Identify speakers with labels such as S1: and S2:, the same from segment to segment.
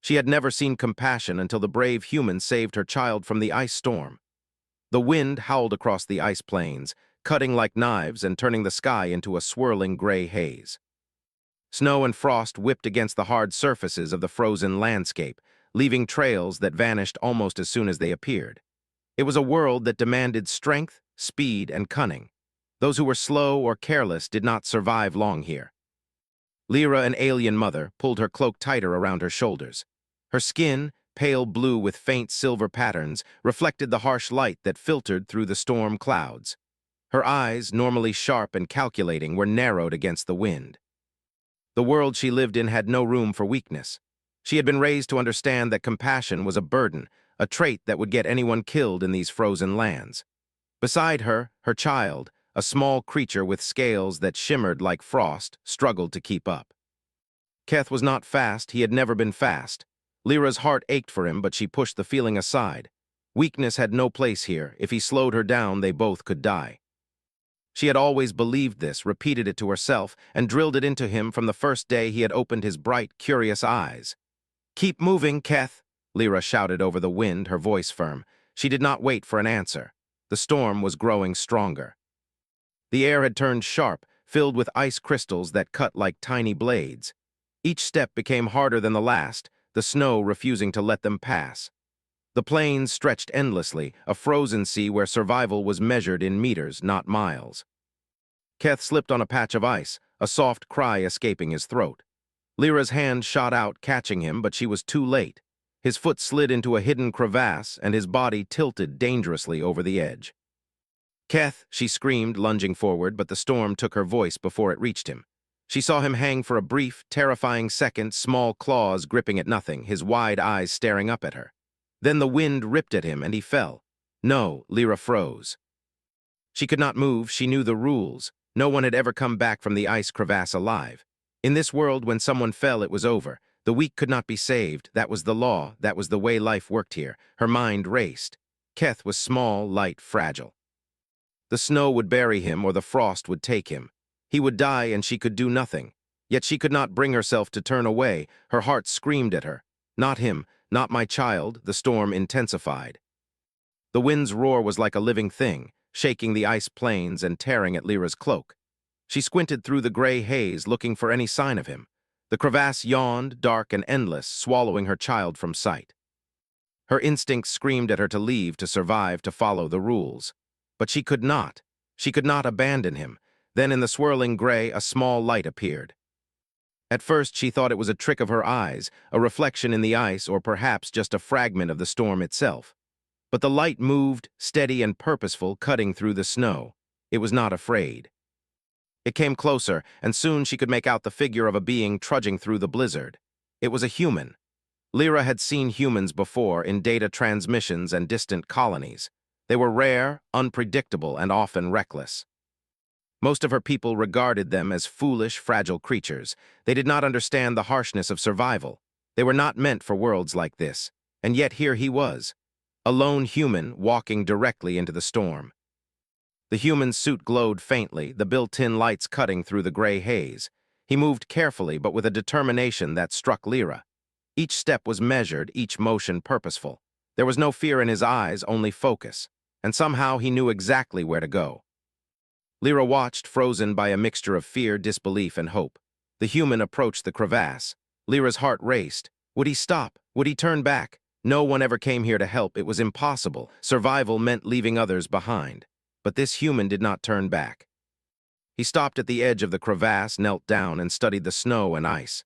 S1: She had never seen compassion until the brave human saved her child from the ice storm. The wind howled across the ice plains, cutting like knives and turning the sky into a swirling gray haze. Snow and frost whipped against the hard surfaces of the frozen landscape, leaving trails that vanished almost as soon as they appeared. It was a world that demanded strength, speed, and cunning. Those who were slow or careless did not survive long here. Lyra, an alien mother, pulled her cloak tighter around her shoulders. Her skin, pale blue with faint silver patterns, reflected the harsh light that filtered through the storm clouds. Her eyes, normally sharp and calculating, were narrowed against the wind. The world she lived in had no room for weakness. She had been raised to understand that compassion was a burden, a trait that would get anyone killed in these frozen lands. Beside her, her child, a small creature with scales that shimmered like frost, struggled to keep up. Keth was not fast, he had never been fast. Lyra's heart ached for him, but she pushed the feeling aside. Weakness had no place here. If he slowed her down, they both could die. She had always believed this, repeated it to herself, and drilled it into him from the first day he had opened his bright, curious eyes. "Keep moving, Keth," Lyra shouted over the wind, her voice firm. She did not wait for an answer. The storm was growing stronger. The air had turned sharp, filled with ice crystals that cut like tiny blades. Each step became harder than the last, the snow refusing to let them pass. The plains stretched endlessly, a frozen sea where survival was measured in meters, not miles. Keth slipped on a patch of ice, a soft cry escaping his throat. Lyra's hand shot out, catching him, but she was too late. His foot slid into a hidden crevasse, and his body tilted dangerously over the edge. "Keth," she screamed, lunging forward, but the storm took her voice before it reached him. She saw him hang for a brief, terrifying second, small claws gripping at nothing, his wide eyes staring up at her. Then the wind ripped at him, and he fell. No, Lyra froze. She could not move, she knew the rules. No one had ever come back from the ice crevasse alive. In this world, when someone fell, it was over. The weak could not be saved. That was the law. That was the way life worked here. Her mind raced. Keth was small, light, fragile. The snow would bury him, or the frost would take him. He would die, and she could do nothing. Yet she could not bring herself to turn away. Her heart screamed at her. "Not him. Not my child." The storm intensified. The wind's roar was like a living thing, shaking the ice plains and tearing at Lyra's cloak. She squinted through the gray haze, looking for any sign of him. The crevasse yawned, dark and endless, swallowing her child from sight. Her instincts screamed at her to leave, to survive, to follow the rules. But she could not. She could not abandon him. Then in the swirling gray, a small light appeared. At first, she thought it was a trick of her eyes, a reflection in the ice, or perhaps just a fragment of the storm itself. But the light moved, steady and purposeful, cutting through the snow. It was not afraid. It came closer, and soon she could make out the figure of a being trudging through the blizzard. It was a human. Lyra had seen humans before in data transmissions and distant colonies. They were rare, unpredictable, and often reckless. Most of her people regarded them as foolish, fragile creatures. They did not understand the harshness of survival. They were not meant for worlds like this. And yet here he was, a lone human walking directly into the storm. The human's suit glowed faintly, the built-in lights cutting through the gray haze. He moved carefully, but with a determination that struck Lyra. Each step was measured, each motion purposeful. There was no fear in his eyes, only focus. And somehow he knew exactly where to go. Lyra watched, frozen by a mixture of fear, disbelief, and hope. The human approached the crevasse. Lyra's heart raced. Would he stop? Would he turn back? No one ever came here to help. It was impossible. Survival meant leaving others behind. But this human did not turn back. He stopped at the edge of the crevasse, knelt down, and studied the snow and ice.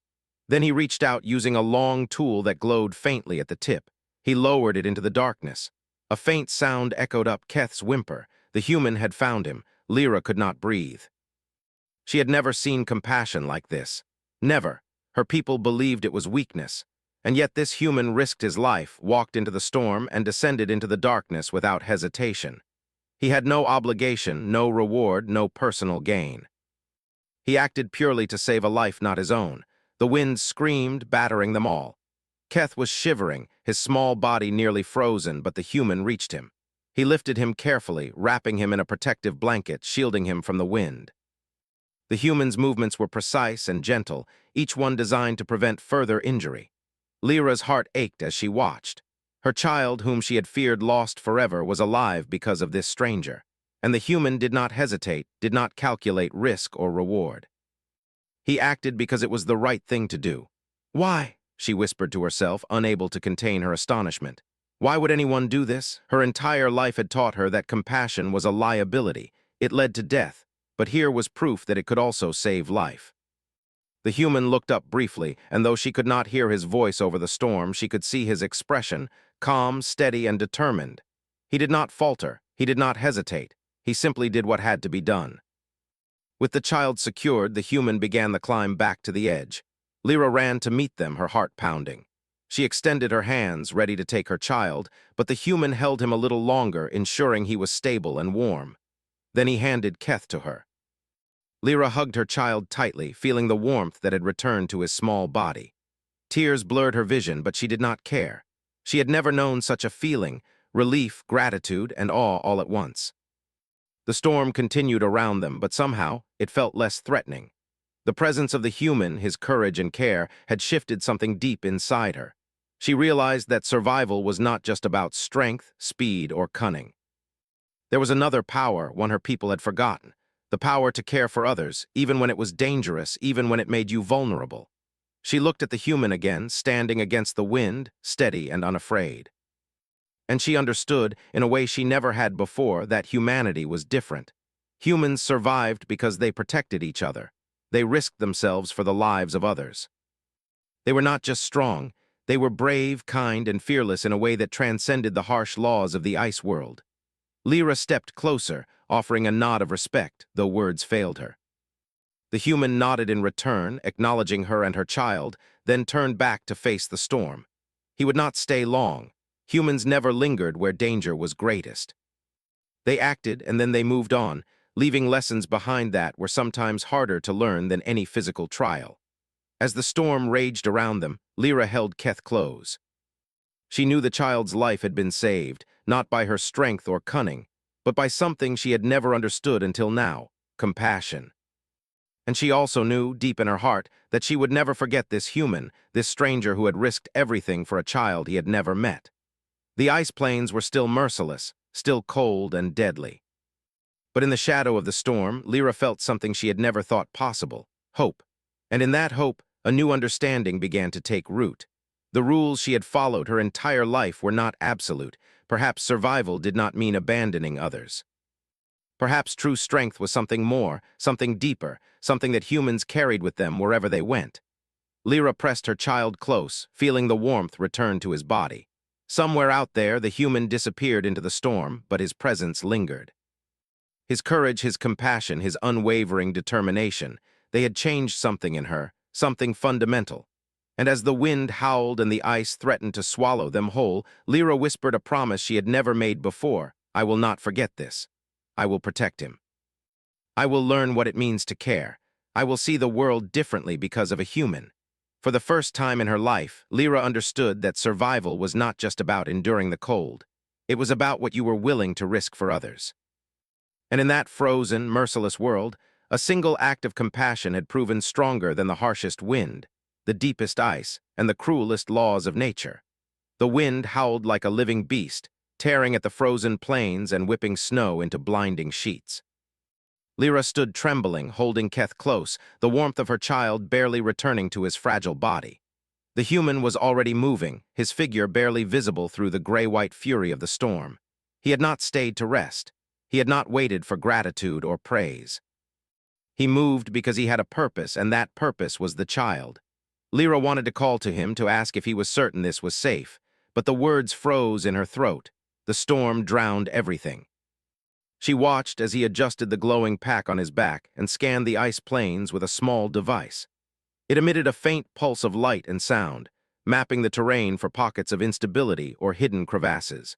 S1: Then he reached out, using a long tool that glowed faintly at the tip. He lowered it into the darkness. A faint sound echoed up Keth's whimper. The human had found him. Lyra could not breathe. She had never seen compassion like this. Never. Her people believed it was weakness. And yet this human risked his life, walked into the storm, and descended into the darkness without hesitation. He had no obligation, no reward, no personal gain. He acted purely to save a life not his own. The wind screamed, battering them all. Keth was shivering, his small body nearly frozen, but the human reached him. He lifted him carefully, wrapping him in a protective blanket, shielding him from the wind. The human's movements were precise and gentle, each one designed to prevent further injury. Lyra's heart ached as she watched. Her child, whom she had feared lost forever, was alive because of this stranger. And the human did not hesitate, did not calculate risk or reward. He acted because it was the right thing to do. Why? She whispered to herself, unable to contain her astonishment. Why would anyone do this? Her entire life had taught her that compassion was a liability. It led to death, but here was proof that it could also save life. The human looked up briefly, and though she could not hear his voice over the storm, she could see his expression, calm, steady, and determined. He did not falter. He did not hesitate. He simply did what had to be done. With the child secured, the human began the climb back to the edge. Lyra ran to meet them, her heart pounding. She extended her hands, ready to take her child, but the human held him a little longer, ensuring he was stable and warm. Then he handed Keth to her. Lyra hugged her child tightly, feeling the warmth that had returned to his small body. Tears blurred her vision, but she did not care. She had never known such a feeling, relief, gratitude, and awe all at once. The storm continued around them, but somehow it felt less threatening. The presence of the human, his courage and care, had shifted something deep inside her. She realized that survival was not just about strength, speed, or cunning. There was another power, one her people had forgotten, the power to care for others, even when it was dangerous, even when it made you vulnerable. She looked at the human again, standing against the wind, steady and unafraid. And she understood, in a way she never had before, that humanity was different. Humans survived because they protected each other. They risked themselves for the lives of others. They were not just strong, they were brave, kind, and fearless in a way that transcended the harsh laws of the ice world. Lyra stepped closer, offering a nod of respect, though words failed her. The human nodded in return, acknowledging her and her child, then turned back to face the storm. He would not stay long. Humans never lingered where danger was greatest. They acted, and then they moved on, leaving lessons behind that were sometimes harder to learn than any physical trial. As the storm raged around them, Lyra held Keth close. She knew the child's life had been saved, not by her strength or cunning, but by something she had never understood until now, compassion. And she also knew, deep in her heart, that she would never forget this human, this stranger who had risked everything for a child he had never met. The ice plains were still merciless, still cold and deadly. But in the shadow of the storm, Lyra felt something she had never thought possible, hope. And in that hope, a new understanding began to take root. The rules she had followed her entire life were not absolute. Perhaps survival did not mean abandoning others. Perhaps true strength was something more, something deeper, something that humans carried with them wherever they went. Lyra pressed her child close, feeling the warmth return to his body. Somewhere out there, the human disappeared into the storm, but his presence lingered. His courage, his compassion, his unwavering determination, they had changed something in her, something fundamental. And as the wind howled and the ice threatened to swallow them whole, Lyra whispered a promise she had never made before. I will not forget this. I will protect him. I will learn what it means to care. I will see the world differently because of a human. For the first time in her life, Lyra understood that survival was not just about enduring the cold. It was about what you were willing to risk for others. And in that frozen, merciless world, a single act of compassion had proven stronger than the harshest wind, the deepest ice, and the cruelest laws of nature. The wind howled like a living beast, tearing at the frozen plains and whipping snow into blinding sheets. Lyra stood trembling, holding Keth close, the warmth of her child barely returning to his fragile body. The human was already moving, his figure barely visible through the gray-white fury of the storm. He had not stayed to rest. He had not waited for gratitude or praise. He moved because he had a purpose, and that purpose was the child. Lyra wanted to call to him to ask if he was certain this was safe, but the words froze in her throat. The storm drowned everything. She watched as he adjusted the glowing pack on his back and scanned the ice plains with a small device. It emitted a faint pulse of light and sound, mapping the terrain for pockets of instability or hidden crevasses.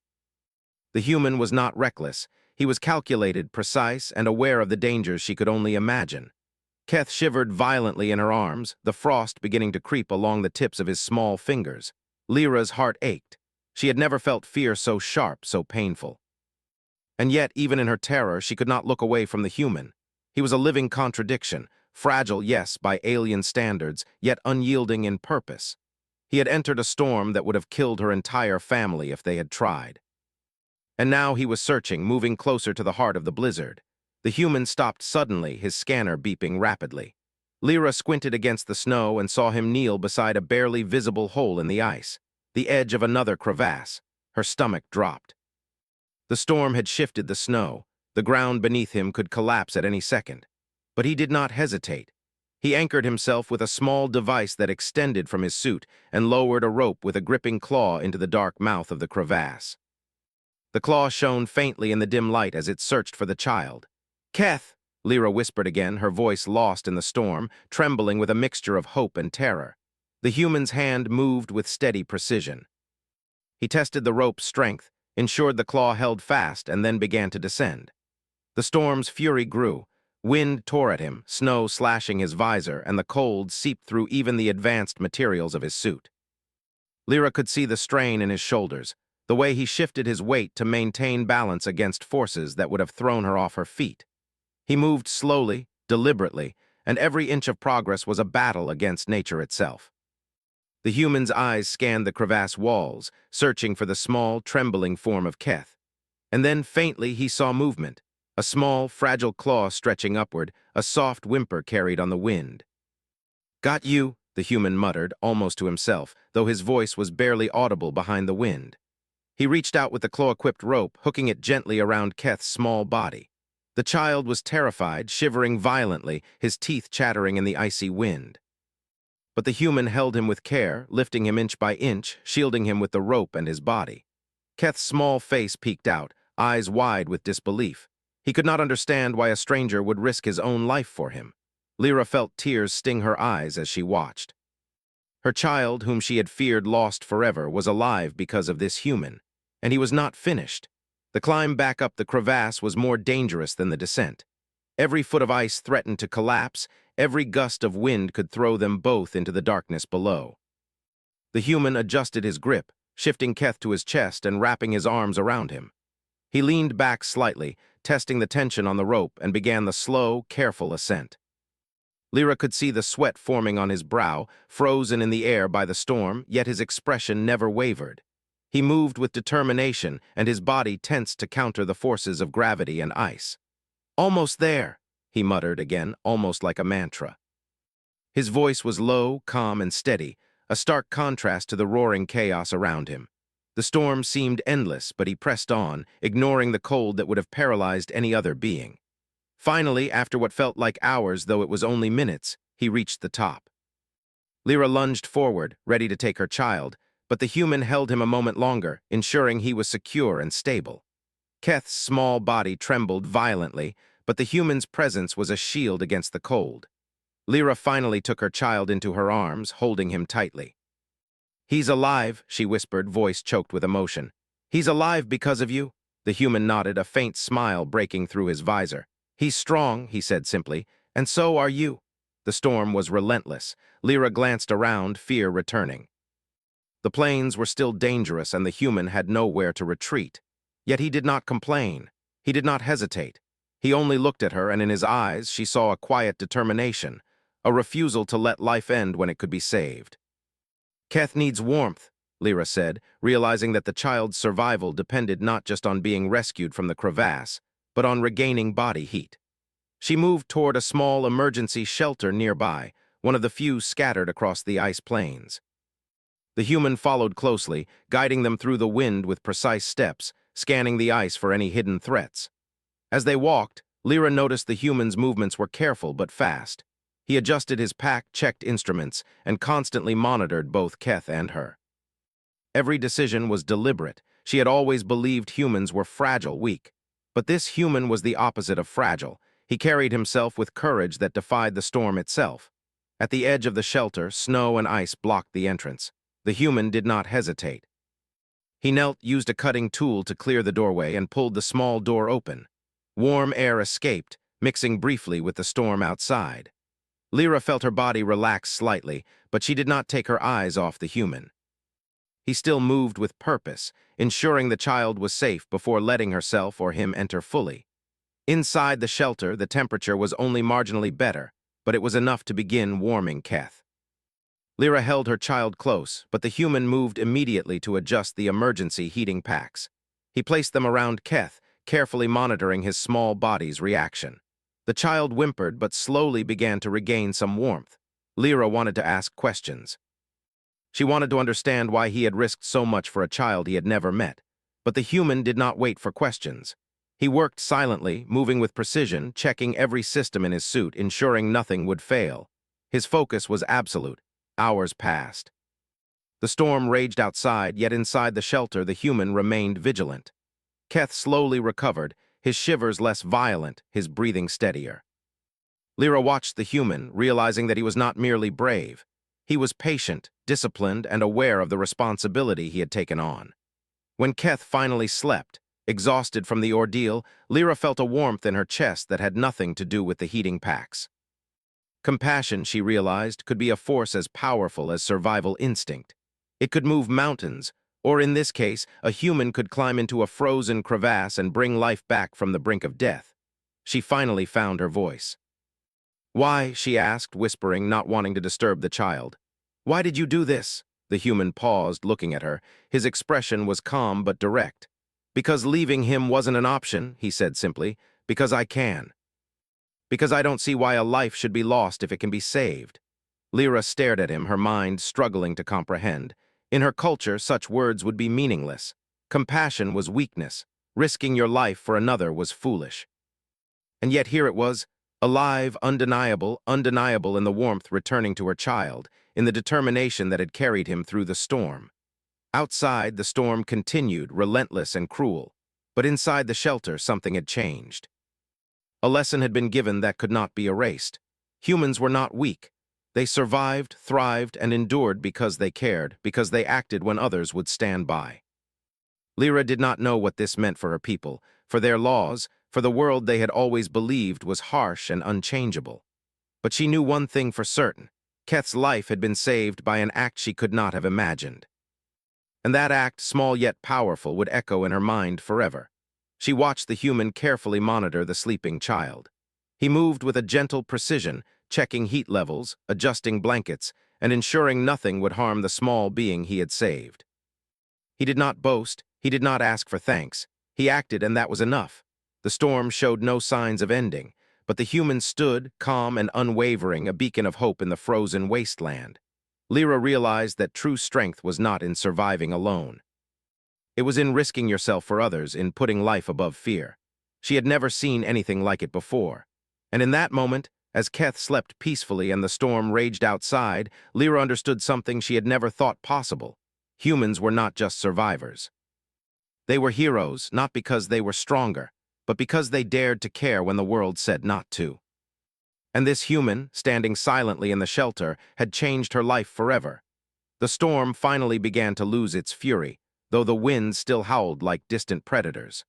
S1: The human was not reckless. He was calculated, precise, and aware of the dangers she could only imagine. Keth shivered violently in her arms, the frost beginning to creep along the tips of his small fingers. Lyra's heart ached. She had never felt fear so sharp, so painful. And yet, even in her terror, she could not look away from the human. He was a living contradiction, fragile, yes, by alien standards, yet unyielding in purpose. He had entered a storm that would have killed her entire family if they had tried. And now he was searching, moving closer to the heart of the blizzard. The human stopped suddenly, his scanner beeping rapidly. Lyra squinted against the snow and saw him kneel beside a barely visible hole in the ice, the edge of another crevasse. Her stomach dropped. The storm had shifted the snow. The ground beneath him could collapse at any second. But he did not hesitate. He anchored himself with a small device that extended from his suit and lowered a rope with a gripping claw into the dark mouth of the crevasse. The claw shone faintly in the dim light as it searched for the child. "Keth!" Lyra whispered again, her voice lost in the storm, trembling with a mixture of hope and terror. The human's hand moved with steady precision. He tested the rope's strength, ensured the claw held fast, and then began to descend. The storm's fury grew. Wind tore at him, snow slashing his visor, and the cold seeped through even the advanced materials of his suit. Lyra could see the strain in his shoulders, the way he shifted his weight to maintain balance against forces that would have thrown her off her feet. He moved slowly, deliberately, and every inch of progress was a battle against nature itself. The human's eyes scanned the crevasse walls, searching for the small, trembling form of Keth. And then, faintly, he saw movement. A small, fragile claw stretching upward, a soft whimper carried on the wind. "Got you," the human muttered, almost to himself, though his voice was barely audible behind the wind. He reached out with the claw-equipped rope, hooking it gently around Keth's small body. The child was terrified, shivering violently, his teeth chattering in the icy wind. But the human held him with care, lifting him inch by inch, shielding him with the rope and his body. Keth's small face peeked out, eyes wide with disbelief. He could not understand why a stranger would risk his own life for him. Lyra felt tears sting her eyes as she watched. Her child, whom she had feared lost forever, was alive because of this human, and he was not finished. The climb back up the crevasse was more dangerous than the descent. Every foot of ice threatened to collapse, every gust of wind could throw them both into the darkness below. The human adjusted his grip, shifting Keth to his chest and wrapping his arms around him. He leaned back slightly, testing the tension on the rope, and began the slow, careful ascent. Lyra could see the sweat forming on his brow, frozen in the air by the storm, yet his expression never wavered. He moved with determination, and his body tensed to counter the forces of gravity and ice. "Almost there," he muttered again, almost like a mantra. His voice was low, calm, and steady, a stark contrast to the roaring chaos around him. The storm seemed endless, but he pressed on, ignoring the cold that would have paralyzed any other being. Finally, after what felt like hours, though it was only minutes, he reached the top. Lyra lunged forward, ready to take her child, but the human held him a moment longer, ensuring he was secure and stable. Keth's small body trembled violently, but the human's presence was a shield against the cold. Lyra finally took her child into her arms, holding him tightly. "He's alive," she whispered, voice choked with emotion. "He's alive because of you." The human nodded, a faint smile breaking through his visor. "He's strong," he said simply, "and so are you." The storm was relentless. Lyra glanced around, fear returning. The plains were still dangerous, and the human had nowhere to retreat. Yet he did not complain. He did not hesitate. He only looked at her, and in his eyes she saw a quiet determination, a refusal to let life end when it could be saved. "Keth needs warmth," Lyra said, realizing that the child's survival depended not just on being rescued from the crevasse, but on regaining body heat. She moved toward a small emergency shelter nearby, one of the few scattered across the ice plains. The human followed closely, guiding them through the wind with precise steps, scanning the ice for any hidden threats. As they walked, Lyra noticed the human's movements were careful but fast. He adjusted his pack, checked instruments, and constantly monitored both Keth and her. Every decision was deliberate. She had always believed humans were fragile, weak. But this human was the opposite of fragile. He carried himself with courage that defied the storm itself. At the edge of the shelter, snow and ice blocked the entrance. The human did not hesitate. He knelt, used a cutting tool to clear the doorway, and pulled the small door open. Warm air escaped, mixing briefly with the storm outside. Lyra felt her body relax slightly, but she did not take her eyes off the human. He still moved with purpose, ensuring the child was safe before letting herself or him enter fully. Inside the shelter, the temperature was only marginally better, but it was enough to begin warming Keth. Lyra held her child close, but the human moved immediately to adjust the emergency heating packs. He placed them around Keth, carefully monitoring his small body's reaction. The child whimpered but slowly began to regain some warmth. Lyra wanted to ask questions. She wanted to understand why he had risked so much for a child he had never met. But the human did not wait for questions. He worked silently, moving with precision, checking every system in his suit, ensuring nothing would fail. His focus was absolute. Hours passed. The storm raged outside, yet inside the shelter the human remained vigilant. Keth slowly recovered, his shivers less violent, his breathing steadier. Lyra watched the human, realizing that he was not merely brave. He was patient, disciplined, and aware of the responsibility he had taken on. When Keth finally slept, exhausted from the ordeal, Lyra felt a warmth in her chest that had nothing to do with the heating packs. Compassion, she realized, could be a force as powerful as survival instinct. It could move mountains, or in this case, a human could climb into a frozen crevasse and bring life back from the brink of death. She finally found her voice. "Why?" she asked, whispering, not wanting to disturb the child. "Why did you do this?" The human paused, looking at her. His expression was calm but direct. "Because leaving him wasn't an option," he said simply. "Because I can. Because I don't see why a life should be lost if it can be saved." Lyra stared at him, her mind struggling to comprehend. In her culture, such words would be meaningless. Compassion was weakness. Risking your life for another was foolish. And yet here it was, alive, undeniable in the warmth returning to her child, in the determination that had carried him through the storm. Outside, the storm continued, relentless and cruel. But inside the shelter, something had changed. A lesson had been given that could not be erased. Humans were not weak. They survived, thrived, and endured because they cared, because they acted when others would stand by. Lyra did not know what this meant for her people, for their laws, for the world they had always believed was harsh and unchangeable. But she knew one thing for certain. Keth's life had been saved by an act she could not have imagined. And that act, small yet powerful, would echo in her mind forever. She watched the human carefully monitor the sleeping child. He moved with a gentle precision, checking heat levels, adjusting blankets, and ensuring nothing would harm the small being he had saved. He did not boast, he did not ask for thanks. He acted, and that was enough. The storm showed no signs of ending, but the human stood, calm and unwavering, a beacon of hope in the frozen wasteland. Lyra realized that true strength was not in surviving alone. It was in risking yourself for others, in putting life above fear. She had never seen anything like it before. And in that moment, as Keth slept peacefully and the storm raged outside, Lyra understood something she had never thought possible. Humans were not just survivors. They were heroes, not because they were stronger, but because they dared to care when the world said not to. And this human, standing silently in the shelter, had changed her life forever. The storm finally began to lose its fury, though the winds still howled like distant predators.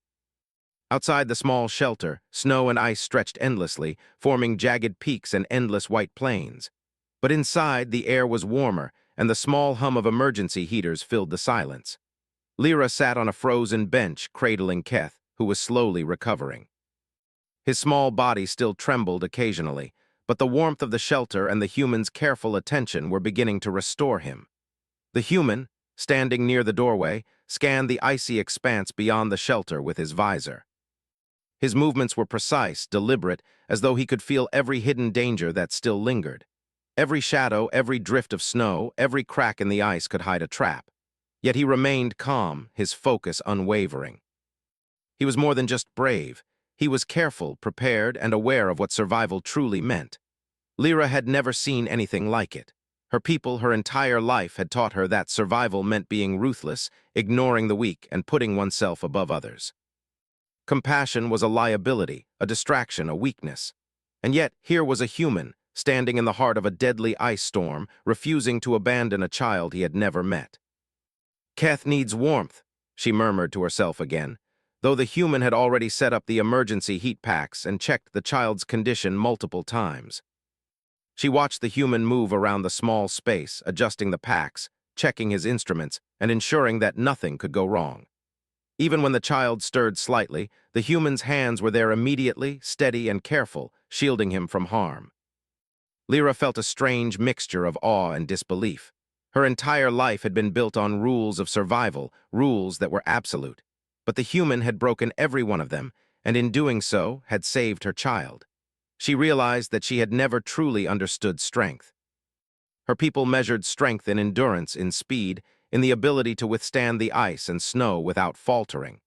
S1: Outside the small shelter, snow and ice stretched endlessly, forming jagged peaks and endless white plains. But inside, the air was warmer, and the small hum of emergency heaters filled the silence. Lyra sat on a frozen bench, cradling Keth, who was slowly recovering. His small body still trembled occasionally, but the warmth of the shelter and the human's careful attention were beginning to restore him. The human, standing near the doorway, scanned the icy expanse beyond the shelter with his visor. His movements were precise, deliberate, as though he could feel every hidden danger that still lingered. Every shadow, every drift of snow, every crack in the ice could hide a trap. Yet he remained calm, his focus unwavering. He was more than just brave. He was careful, prepared, and aware of what survival truly meant. Lyra had never seen anything like it. Her people, her entire life, had taught her that survival meant being ruthless, ignoring the weak, and putting oneself above others. Compassion was a liability, a distraction, a weakness. And yet, here was a human, standing in the heart of a deadly ice storm, refusing to abandon a child he had never met. "Keth needs warmth," she murmured to herself again, though the human had already set up the emergency heat packs and checked the child's condition multiple times. She watched the human move around the small space, adjusting the packs, checking his instruments, and ensuring that nothing could go wrong. Even when the child stirred slightly, the human's hands were there immediately, steady and careful, shielding him from harm. Lyra felt a strange mixture of awe and disbelief. Her entire life had been built on rules of survival, rules that were absolute. But the human had broken every one of them, and in doing so, had saved her child. She realized that she had never truly understood strength. Her people measured strength in endurance, in speed, in the ability to withstand the ice and snow without faltering.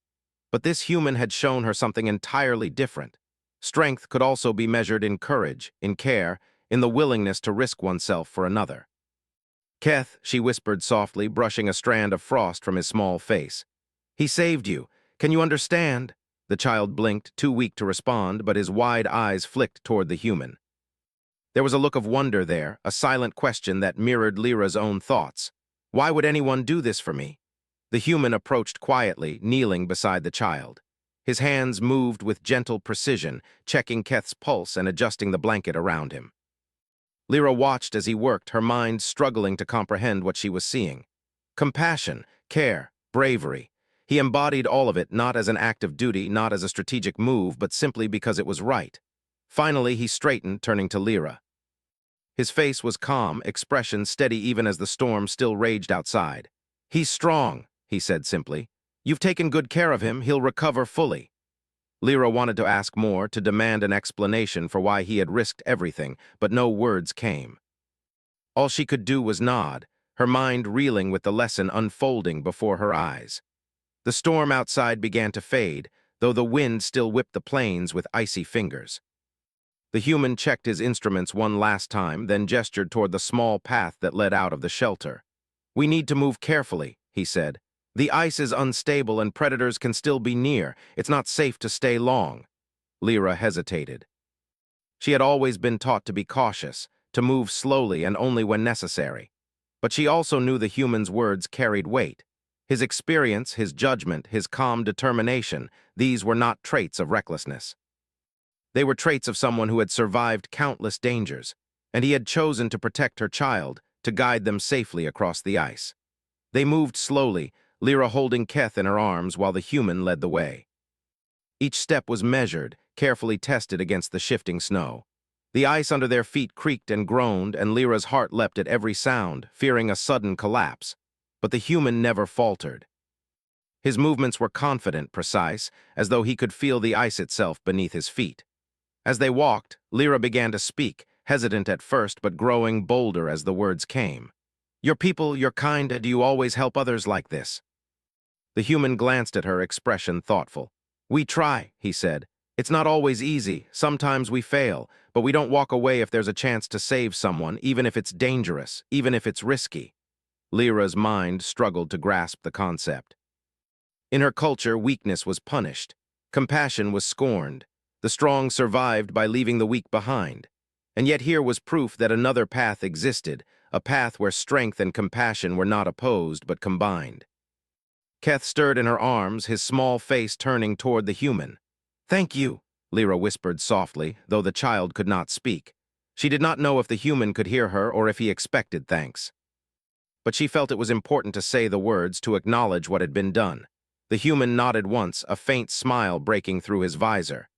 S1: But this human had shown her something entirely different. Strength could also be measured in courage, in care, in the willingness to risk oneself for another. "Keth," she whispered softly, brushing a strand of frost from his small face. "He saved you. Can you understand?" The child blinked, too weak to respond, but his wide eyes flicked toward the human. There was a look of wonder there, a silent question that mirrored Lyra's own thoughts. Why would anyone do this for me? The human approached quietly, kneeling beside the child. His hands moved with gentle precision, checking Keth's pulse and adjusting the blanket around him. Lyra watched as he worked, her mind struggling to comprehend what she was seeing. Compassion, care, bravery. He embodied all of it, not as an act of duty, not as a strategic move, but simply because it was right. Finally, he straightened, turning to Lyra. His face was calm, expression steady even as the storm still raged outside. "He's strong," he said simply. "You've taken good care of him, he'll recover fully." Lyra wanted to ask more, to demand an explanation for why he had risked everything, but no words came. All she could do was nod, her mind reeling with the lesson unfolding before her eyes. The storm outside began to fade, though the wind still whipped the plains with icy fingers. The human checked his instruments one last time, then gestured toward the small path that led out of the shelter. "We need to move carefully," he said. "The ice is unstable and predators can still be near. It's not safe to stay long." Lyra hesitated. She had always been taught to be cautious, to move slowly and only when necessary. But she also knew the human's words carried weight. His experience, his judgment, his calm determination, these were not traits of recklessness. They were traits of someone who had survived countless dangers, and he had chosen to protect her child, to guide them safely across the ice. They moved slowly, Lyra holding Keth in her arms while the human led the way. Each step was measured, carefully tested against the shifting snow. The ice under their feet creaked and groaned, and Lyra's heart leapt at every sound, fearing a sudden collapse. But the human never faltered. His movements were confident, precise, as though he could feel the ice itself beneath his feet. As they walked, Lyra began to speak, hesitant at first but growing bolder as the words came. "Your people, you're kind, do you always help others like this?" The human glanced at her, expression thoughtful. "We try," he said. "It's not always easy, sometimes we fail, but we don't walk away if there's a chance to save someone, even if it's dangerous, even if it's risky." Lyra's mind struggled to grasp the concept. In her culture, weakness was punished. Compassion was scorned. The strong survived by leaving the weak behind. And yet here was proof that another path existed, a path where strength and compassion were not opposed but combined. Keth stirred in her arms, his small face turning toward the human. "Thank you," Lyra whispered softly, though the child could not speak. She did not know if the human could hear her or if he expected thanks. But she felt it was important to say the words, to acknowledge what had been done. The human nodded once, a faint smile breaking through his visor.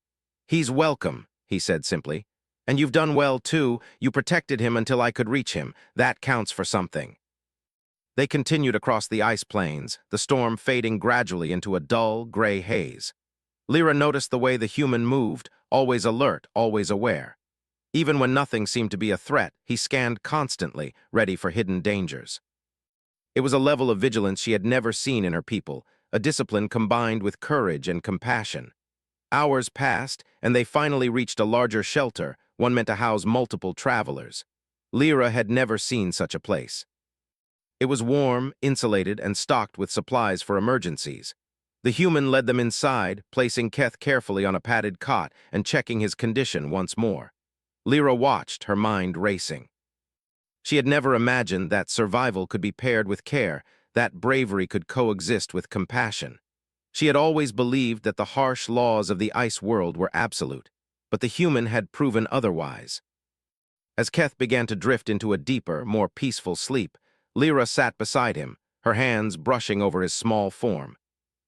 S1: "He's welcome," he said simply. "And you've done well, too. You protected him until I could reach him. That counts for something." They continued across the ice plains, the storm fading gradually into a dull, gray haze. Lyra noticed the way the human moved, always alert, always aware. Even when nothing seemed to be a threat, he scanned constantly, ready for hidden dangers. It was a level of vigilance she had never seen in her people, a discipline combined with courage and compassion. Hours passed, and they finally reached a larger shelter, one meant to house multiple travelers. Lyra had never seen such a place. It was warm, insulated, and stocked with supplies for emergencies. The human led them inside, placing Keth carefully on a padded cot and checking his condition once more. Lyra watched, her mind racing. She had never imagined that survival could be paired with care, that bravery could coexist with compassion. She had always believed that the harsh laws of the ice world were absolute, but the human had proven otherwise. As Keth began to drift into a deeper, more peaceful sleep, Lyra sat beside him, her hands brushing over his small form.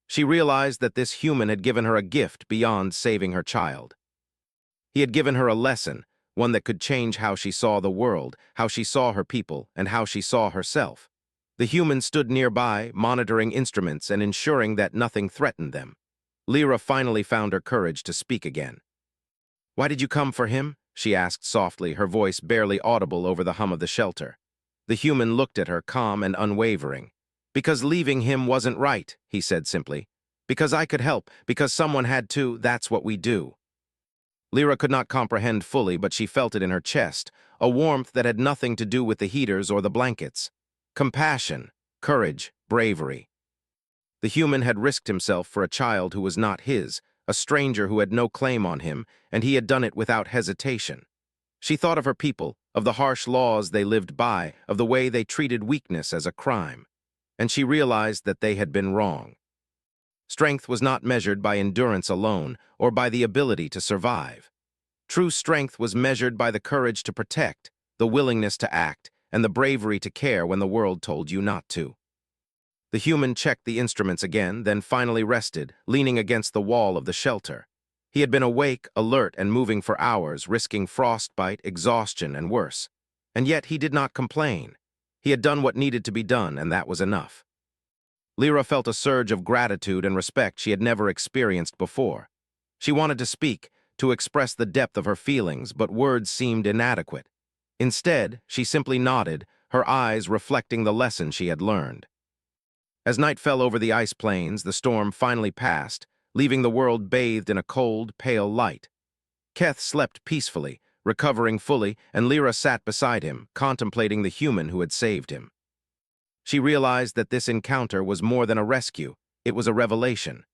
S1: She realized that this human had given her a gift beyond saving her child. He had given her a lesson, one that could change how she saw the world, how she saw her people, and how she saw herself. The human stood nearby, monitoring instruments and ensuring that nothing threatened them. Lyra finally found her courage to speak again. "Why did you come for him?" she asked softly, her voice barely audible over the hum of the shelter. The human looked at her, calm and unwavering. "Because leaving him wasn't right," he said simply. "Because I could help, because someone had to, that's what we do." Lyra could not comprehend fully, but she felt it in her chest, a warmth that had nothing to do with the heaters or the blankets. Compassion, courage, bravery. The human had risked himself for a child who was not his, a stranger who had no claim on him, and he had done it without hesitation. She thought of her people, of the harsh laws they lived by, of the way they treated weakness as a crime, and she realized that they had been wrong. Strength was not measured by endurance alone or by the ability to survive. True strength was measured by the courage to protect, the willingness to act, and the bravery to care when the world told you not to. The human checked the instruments again, then finally rested, leaning against the wall of the shelter. He had been awake, alert, and moving for hours, risking frostbite, exhaustion, and worse. And yet he did not complain. He had done what needed to be done, and that was enough. Lyra felt a surge of gratitude and respect she had never experienced before. She wanted to speak, to express the depth of her feelings, but words seemed inadequate. Instead, she simply nodded, her eyes reflecting the lesson she had learned. As night fell over the ice plains, the storm finally passed, leaving the world bathed in a cold, pale light. Keth slept peacefully, recovering fully, and Lyra sat beside him, contemplating the human who had saved him. She realized that this encounter was more than a rescue, it was a revelation.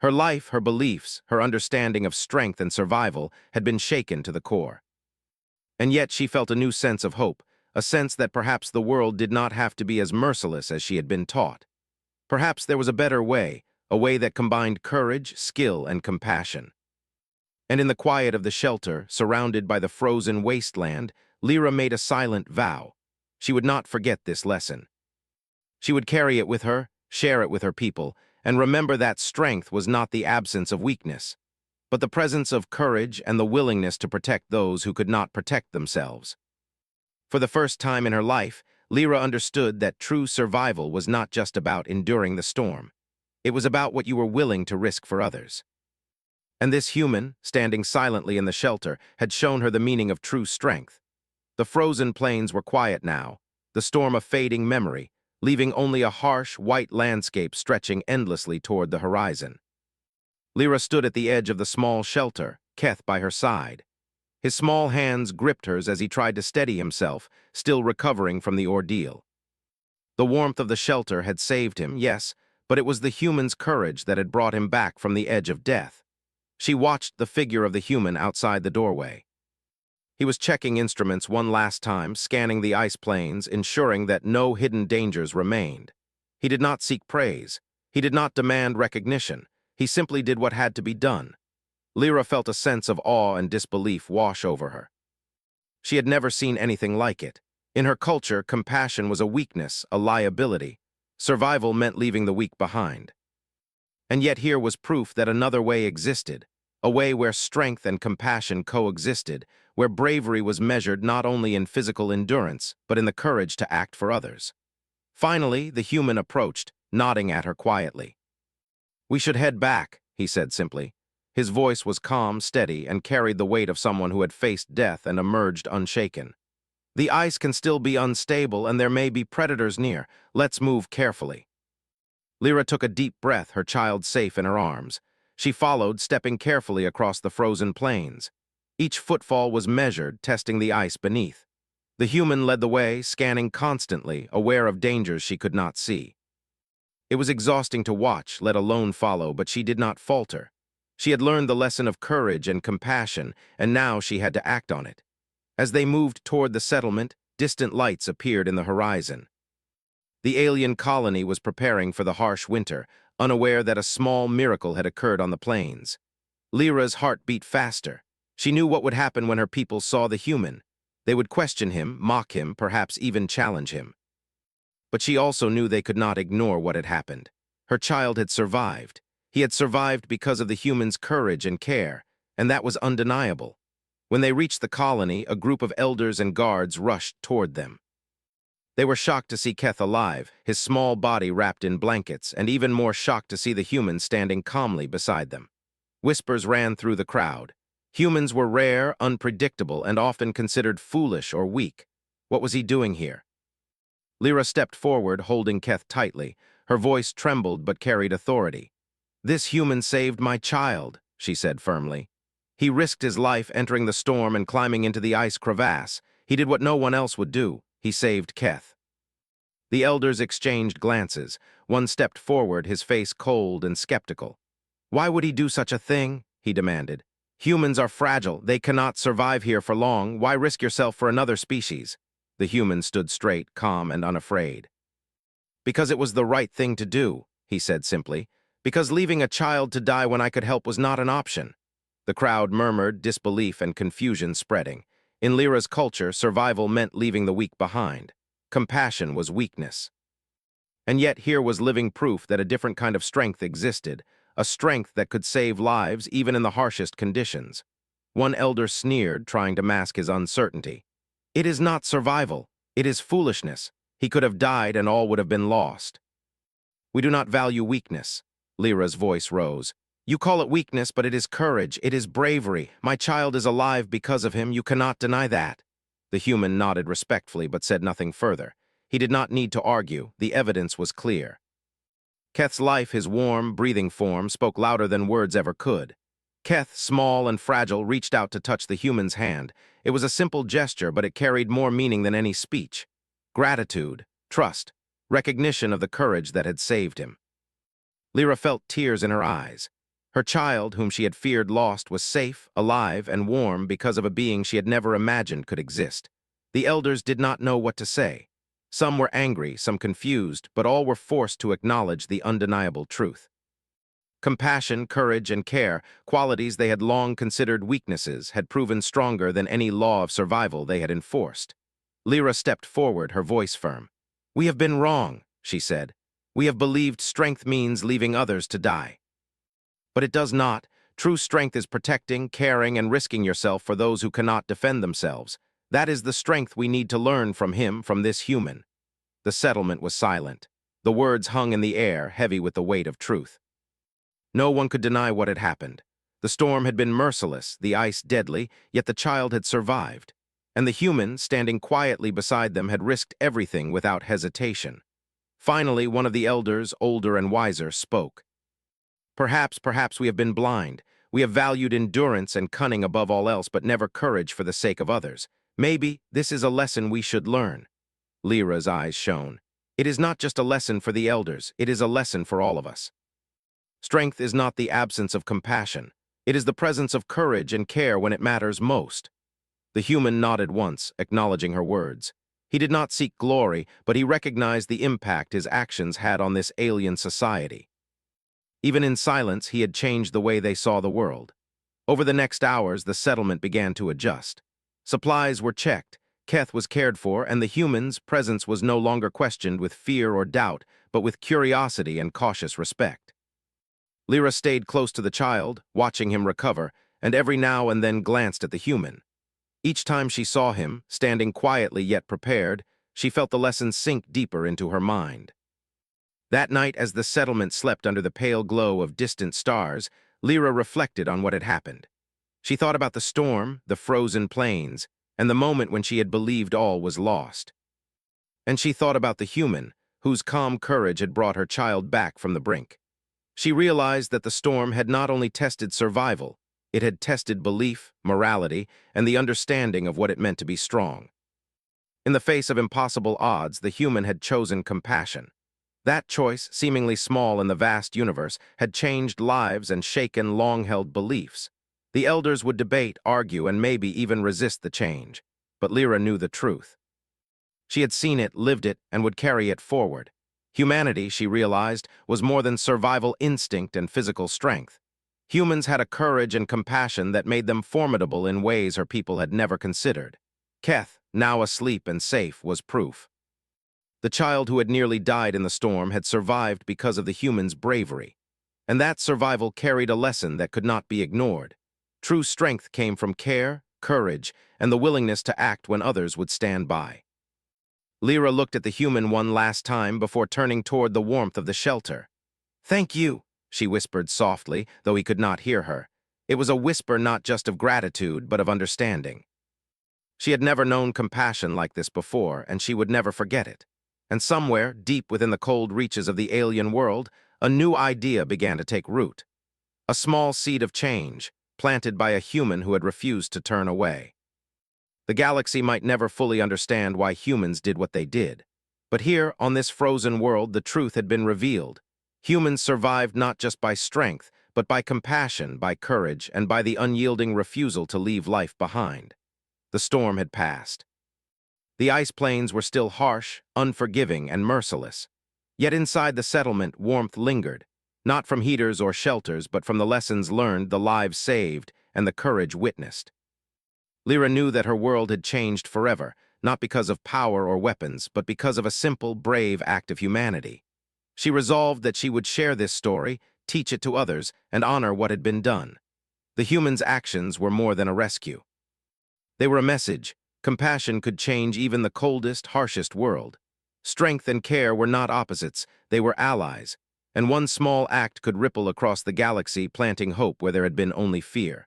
S1: Her life, her beliefs, her understanding of strength and survival had been shaken to the core. And yet she felt a new sense of hope, a sense that perhaps the world did not have to be as merciless as she had been taught. Perhaps there was a better way, a way that combined courage, skill, and compassion. And in the quiet of the shelter, surrounded by the frozen wasteland, Lyra made a silent vow. She would not forget this lesson. She would carry it with her, share it with her people, and remember that strength was not the absence of weakness, but the presence of courage and the willingness to protect those who could not protect themselves. For the first time in her life, Lyra understood that true survival was not just about enduring the storm. It was about what you were willing to risk for others. And this human, standing silently in the shelter, had shown her the meaning of true strength. The frozen plains were quiet now, the storm a fading memory, leaving only a harsh, white landscape stretching endlessly toward the horizon. Lyra stood at the edge of the small shelter, Keth by her side. His small hands gripped hers as he tried to steady himself, still recovering from the ordeal. The warmth of the shelter had saved him, yes, but it was the human's courage that had brought him back from the edge of death. She watched the figure of the human outside the doorway. He was checking instruments one last time, scanning the ice plains, ensuring that no hidden dangers remained. He did not seek praise. He did not demand recognition. He simply did what had to be done. Lyra felt a sense of awe and disbelief wash over her. She had never seen anything like it. In her culture, compassion was a weakness, a liability. Survival meant leaving the weak behind. And yet here was proof that another way existed, a way where strength and compassion coexisted, where bravery was measured not only in physical endurance, but in the courage to act for others. Finally, the human approached, nodding at her quietly. "We should head back," he said simply. His voice was calm, steady, and carried the weight of someone who had faced death and emerged unshaken. "The ice can still be unstable and there may be predators near. Let's move carefully." Lyra took a deep breath, her child safe in her arms. She followed, stepping carefully across the frozen plains. Each footfall was measured, testing the ice beneath. The human led the way, scanning constantly, aware of dangers she could not see. It was exhausting to watch, let alone follow, but she did not falter. She had learned the lesson of courage and compassion, and now she had to act on it. As they moved toward the settlement, distant lights appeared in the horizon. The alien colony was preparing for the harsh winter, unaware that a small miracle had occurred on the plains. Lyra's heart beat faster. She knew what would happen when her people saw the human. They would question him, mock him, perhaps even challenge him. But she also knew they could not ignore what had happened. Her child had survived. He had survived because of the human's courage and care, and that was undeniable. When they reached the colony, a group of elders and guards rushed toward them. They were shocked to see Keth alive, his small body wrapped in blankets, and even more shocked to see the humans standing calmly beside them. Whispers ran through the crowd. Humans were rare, unpredictable, and often considered foolish or weak. What was he doing here? Lyra stepped forward, holding Keth tightly. Her voice trembled but carried authority. "This human saved my child," she said firmly. "He risked his life entering the storm and climbing into the ice crevasse. He did what no one else would do. He saved Keth." The elders exchanged glances. One stepped forward, his face cold and skeptical. "Why would he do such a thing?" he demanded. "Humans are fragile. They cannot survive here for long. Why risk yourself for another species?" The human stood straight, calm, and unafraid. "Because it was the right thing to do," he said simply. "Because leaving a child to die when I could help was not an option." The crowd murmured, disbelief and confusion spreading. In Lyra's culture, survival meant leaving the weak behind. Compassion was weakness. And yet here was living proof that a different kind of strength existed, a strength that could save lives even in the harshest conditions. One elder sneered, trying to mask his uncertainty. "It is not survival. It is foolishness. He could have died and all would have been lost." "We do not value weakness." Lyra's voice rose. "You call it weakness, but it is courage. It is bravery. My child is alive because of him. You cannot deny that." The human nodded respectfully but said nothing further. He did not need to argue. The evidence was clear. Keth's life, his warm, breathing form, spoke louder than words ever could. Keth, small and fragile, reached out to touch the human's hand. It was a simple gesture, but it carried more meaning than any speech. Gratitude, trust, recognition of the courage that had saved him. Lyra felt tears in her eyes. Her child, whom she had feared lost, was safe, alive, and warm because of a being she had never imagined could exist. The elders did not know what to say. Some were angry, some confused, but all were forced to acknowledge the undeniable truth. Compassion, courage, and care, qualities they had long considered weaknesses, had proven stronger than any law of survival they had enforced. Lyra stepped forward, her voice firm. "We have been wrong," she said. "We have believed strength means leaving others to die. But it does not. True strength is protecting, caring, and risking yourself for those who cannot defend themselves. That is the strength we need to learn from him, from this human." The settlement was silent. The words hung in the air, heavy with the weight of truth. No one could deny what had happened. The storm had been merciless, the ice deadly, yet the child had survived. And the human, standing quietly beside them, had risked everything without hesitation. Finally, one of the elders, older and wiser, spoke. Perhaps we have been blind. We have valued endurance and cunning above all else, but never courage for the sake of others. Maybe this is a lesson we should learn." Lyra's eyes shone. "It is not just a lesson for the elders, it is a lesson for all of us. Strength is not the absence of compassion. It is the presence of courage and care when it matters most." The human nodded once, acknowledging her words. He did not seek glory, but he recognized the impact his actions had on this alien society. Even in silence, he had changed the way they saw the world. Over the next hours, the settlement began to adjust. Supplies were checked, Keth was cared for, and the human's presence was no longer questioned with fear or doubt, but with curiosity and cautious respect. Lyra stayed close to the child, watching him recover, and every now and then glanced at the human. Each time she saw him, standing quietly yet prepared, she felt the lesson sink deeper into her mind. That night, as the settlement slept under the pale glow of distant stars, Lyra reflected on what had happened. She thought about the storm, the frozen plains, and the moment when she had believed all was lost. And she thought about the human, whose calm courage had brought her child back from the brink. She realized that the storm had not only tested survival, it had tested belief, morality, and the understanding of what it meant to be strong. In the face of impossible odds, the human had chosen compassion. That choice, seemingly small in the vast universe, had changed lives and shaken long-held beliefs. The elders would debate, argue, and maybe even resist the change. But Lyra knew the truth. She had seen it, lived it, and would carry it forward. Humanity, she realized, was more than survival instinct and physical strength. Humans had a courage and compassion that made them formidable in ways her people had never considered. Keth, now asleep and safe, was proof. The child who had nearly died in the storm had survived because of the human's bravery. And that survival carried a lesson that could not be ignored. True strength came from care, courage, and the willingness to act when others would stand by. Lyra looked at the human one last time before turning toward the warmth of the shelter. "Thank you," she whispered softly, though he could not hear her. It was a whisper not just of gratitude, but of understanding. She had never known compassion like this before, and she would never forget it. And somewhere, deep within the cold reaches of the alien world, a new idea began to take root. A small seed of change, planted by a human who had refused to turn away. The galaxy might never fully understand why humans did what they did. But here, on this frozen world, the truth had been revealed. Humans survived not just by strength, but by compassion, by courage, and by the unyielding refusal to leave life behind. The storm had passed. The ice plains were still harsh, unforgiving, and merciless. Yet inside the settlement, warmth lingered, not from heaters or shelters, but from the lessons learned, the lives saved, and the courage witnessed. Lyra knew that her world had changed forever, not because of power or weapons, but because of a simple, brave act of humanity. She resolved that she would share this story, teach it to others, and honor what had been done. The humans' actions were more than a rescue. They were a message. Compassion could change even the coldest, harshest world. Strength and care were not opposites, they were allies, and one small act could ripple across the galaxy, planting hope where there had been only fear.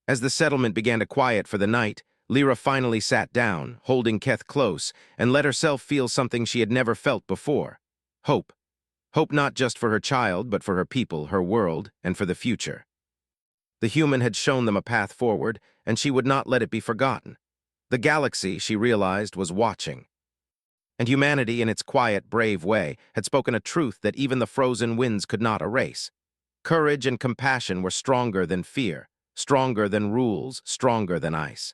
S1: As the settlement began to quiet for the night, Lyra finally sat down, holding Keth close, and let herself feel something she had never felt before. Hope. Hope not just for her child, but for her people, her world, and for the future. The human had shown them a path forward, and she would not let it be forgotten. The galaxy, she realized, was watching. And humanity, in its quiet, brave way, had spoken a truth that even the frozen winds could not erase. Courage and compassion were stronger than fear, stronger than rules, stronger than ice.